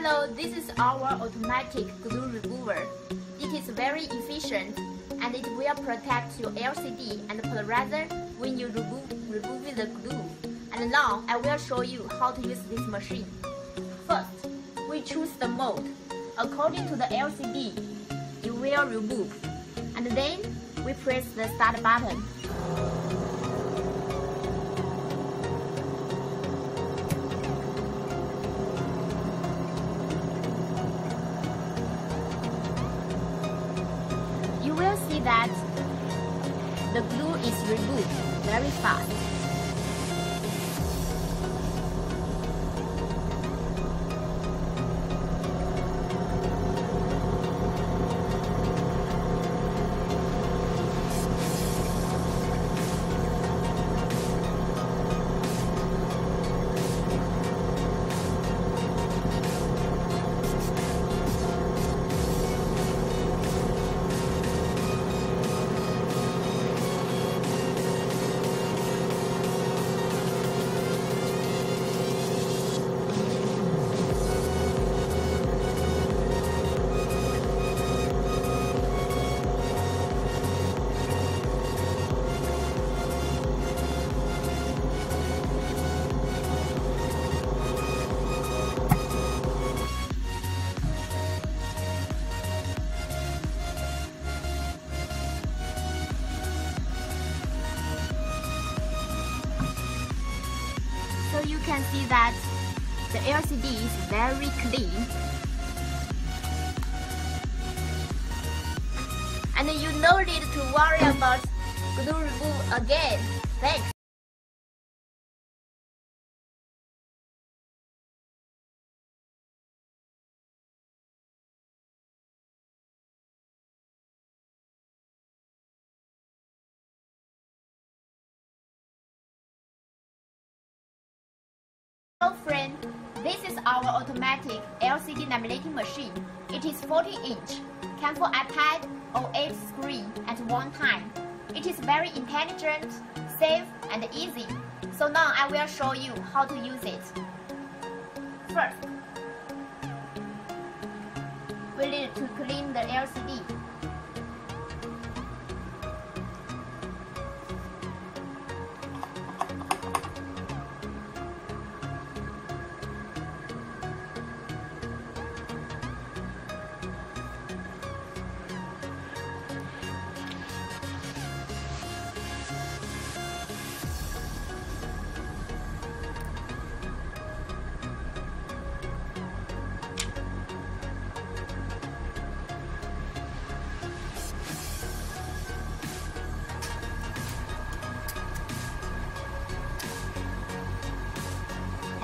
Hello, this is our automatic glue remover. It is very efficient and it will protect your LCD and polarizer when you remove the glue. And now I will show you how to use this machine. First, we choose the mode. According to the LCD, you will remove. And then we press the start button. You will see that the glue is removed very fast. So you can see that the LCD is very clean. And you no need to worry about glue remove again. Thanks. Hello friend, this is our automatic LCD laminating machine. It is 40-inch, can for iPad or 8 screen at one time. It is very intelligent, safe and easy. So now I will show you how to use it. First, we need to clean the LCD.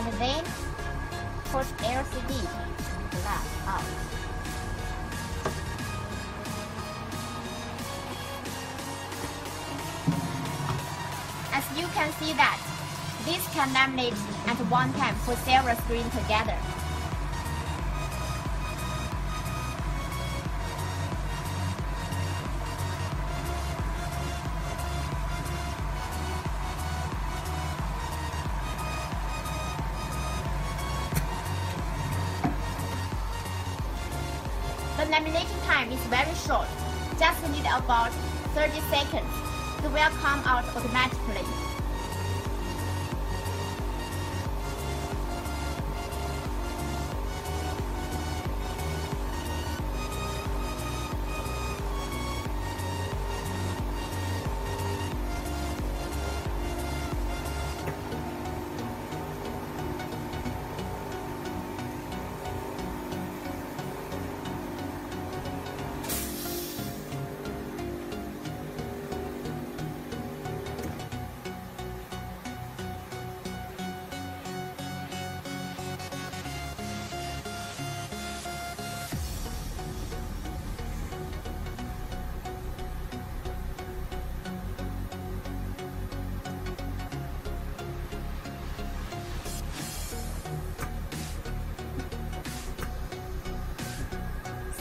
And then put LCD glass out. As you can see that this can laminate at one time for several screens together. The laminating time is very short, just need about 30 seconds. It will come out automatically.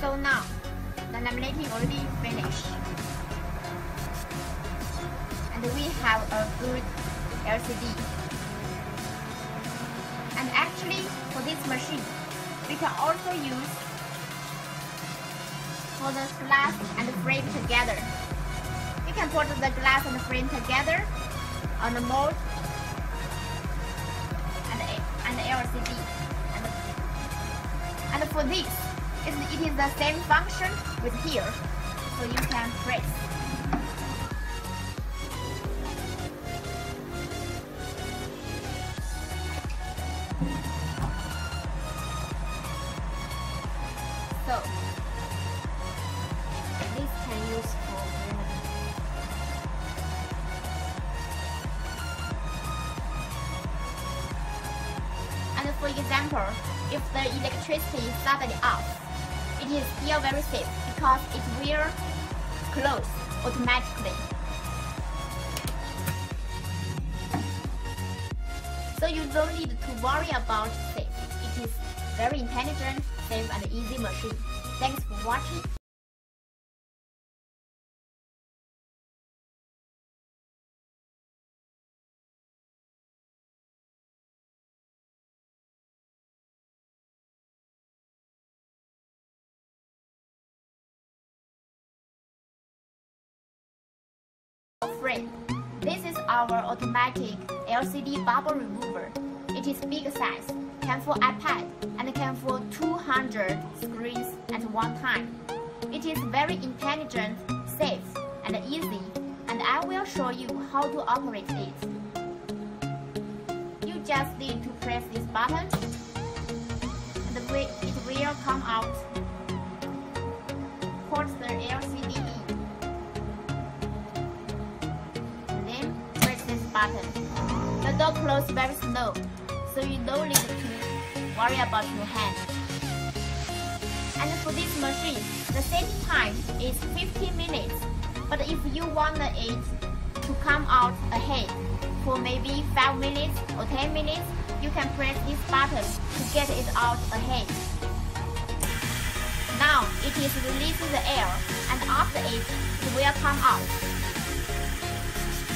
So now, the laminating already finished. And we have a good LCD. And actually, for this machine, We can also use for the glass and the frame together. You can put the glass and the frame together on the mold and the LCD. And for this, it is the same function with here, so you can press. So this can use for and for example, if the electricity is suddenly off, it is still very safe because it will close automatically. So you don't need to worry about safe. It is very intelligent, safe and easy machine. Thanks for watching. Friend, this is our automatic LCD bubble remover. It is big size, can for iPad and can for 200 screens at one time. It is very intelligent, safe and easy, and I will show you how to operate it. You just need to press this button and it will come out. Put the LCD in. Button. The door closes very slow, so you don't need to worry about your hand. And for this machine, the setting time is 15 minutes, but if you want it to come out ahead for maybe 5 minutes or 10 minutes, you can press this button to get it out ahead. Now it is releasing the air, and after it will come out.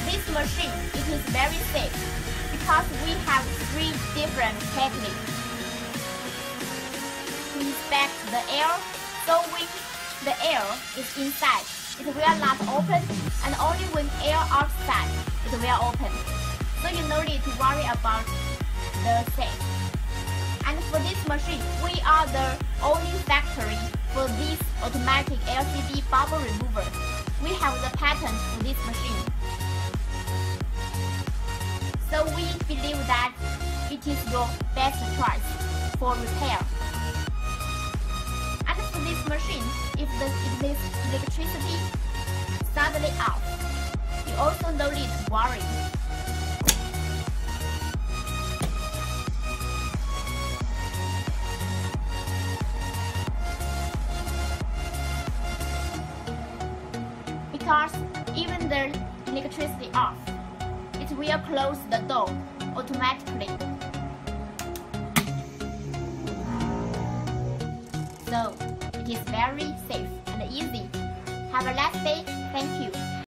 This machine, it is very safe because we have 3 different techniques to inspect the air. So when the air is inside, it will not open, and only when air outside, it will open. So you no need to worry about the safe. And for this machine, we are the only factory for this automatic LCD bubble remover. We have the patent for this machine. So we believe that it is your best choice for repair. And for this machine, if this electricity suddenly off, you also no need to worry. Because even the electricity off, it will close the door automatically. So it is very safe and easy. Have a nice day. Thank you.